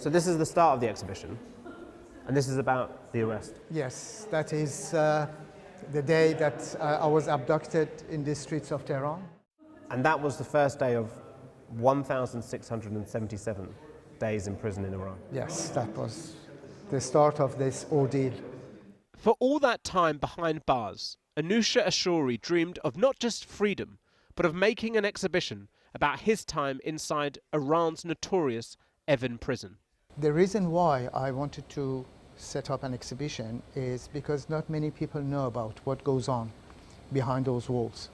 So this is the start of the exhibition, and this is about the arrest. Yes, that is the day that I was abducted in the streets of Tehran. And that was the first day of 1,677 days in prison in Iran. Yes, that was the start of this ordeal. For all that time behind bars, Anoosheh Ashoori dreamed of not just freedom, but of making an exhibition about his time inside Iran's notorious Evin prison. The reason why I wanted to set up an exhibition is because not many people know about what goes on behind those walls.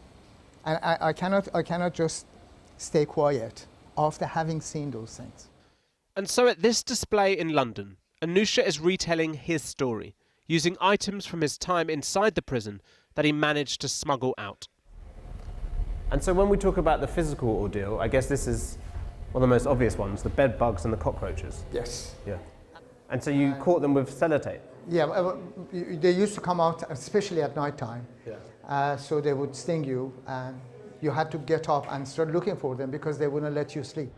And I cannot just stay quiet after having seen those things. And so at this display in London, Anoosheh is retelling his story, using items from his time inside the prison that he managed to smuggle out. And so when we talk about the physical ordeal, I guess this is one of the most obvious ones, the bed bugs and the cockroaches. Yes. Yeah. And so you caught them with sellotape? Yeah, they used to come out, especially at night time. Yeah. So they would sting you, and you had to get up and start looking for them because they wouldn't let you sleep.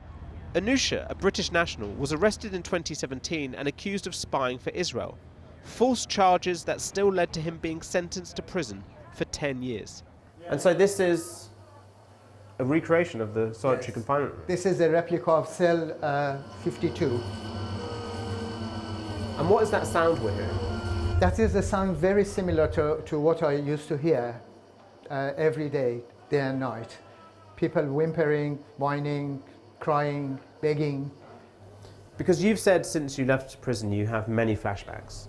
Anoosheh, a British national, was arrested in 2017 and accused of spying for Israel. False charges that still led to him being sentenced to prison for 10 years. And so this is a recreation of the solitary confinement room. This is a replica of cell 52. And what is that sound we're hearing? That is a sound very similar to what I used to hear every day and night. People whimpering, whining, crying, begging. Because you've said since you left prison you have many flashbacks.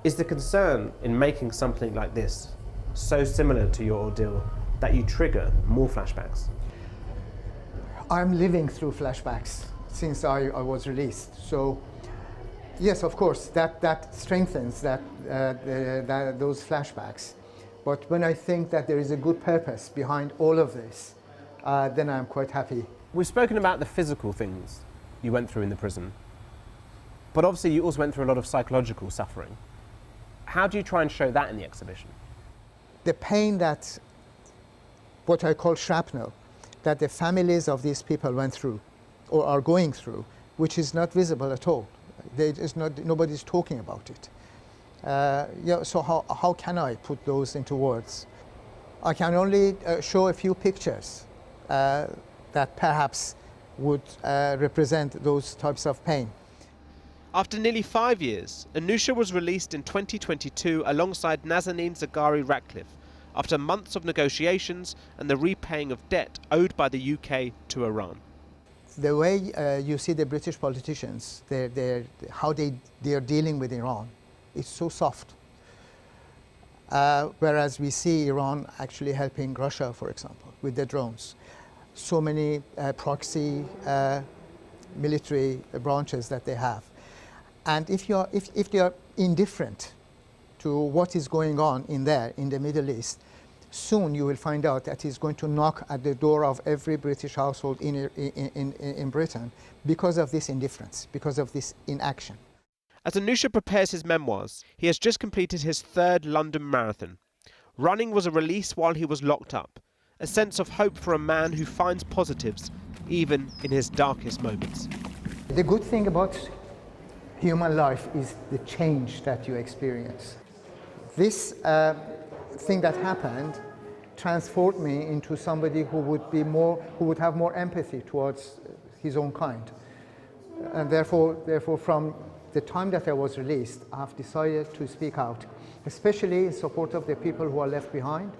Is the concern in making something like this so similar to your ordeal that you trigger more flashbacks? I'm living through flashbacks since I was released. So yes, of course, that strengthens those flashbacks. But when I think that there is a good purpose behind all of this, then I'm quite happy. We've spoken about the physical things you went through in the prison, but obviously you also went through a lot of psychological suffering. How do you try and show that in the exhibition? The pain that, what I call shrapnel, that the families of these people went through or are going through, which is not visible at all. Nobody's talking about it. Yeah, so how can I put those into words? I can only show a few pictures that perhaps would represent those types of pain. After nearly 5 years, Anoosheh was released in 2022 alongside Nazanin Zaghari-Ratcliffe after months of negotiations and the repaying of debt owed by the UK to Iran. The way you see the British politicians, how they are dealing with Iran, it's so soft. Whereas we see Iran actually helping Russia, for example, with the drones. So many proxy military branches that they have. And if they are indifferent to what is going on in the Middle East, soon you will find out that he's going to knock at the door of every British household in Britain because of this indifference, because of this inaction. As Anoosheh prepares his memoirs, he has just completed his 3rd London Marathon. Running was a release while he was locked up, a sense of hope for a man who finds positives even in his darkest moments. The good thing about human life is the change that you experience. This thing that happened transformed me into somebody who would have more empathy towards his own kind. And therefore from the time that I was released, I have decided to speak out, especially in support of the people who are left behind.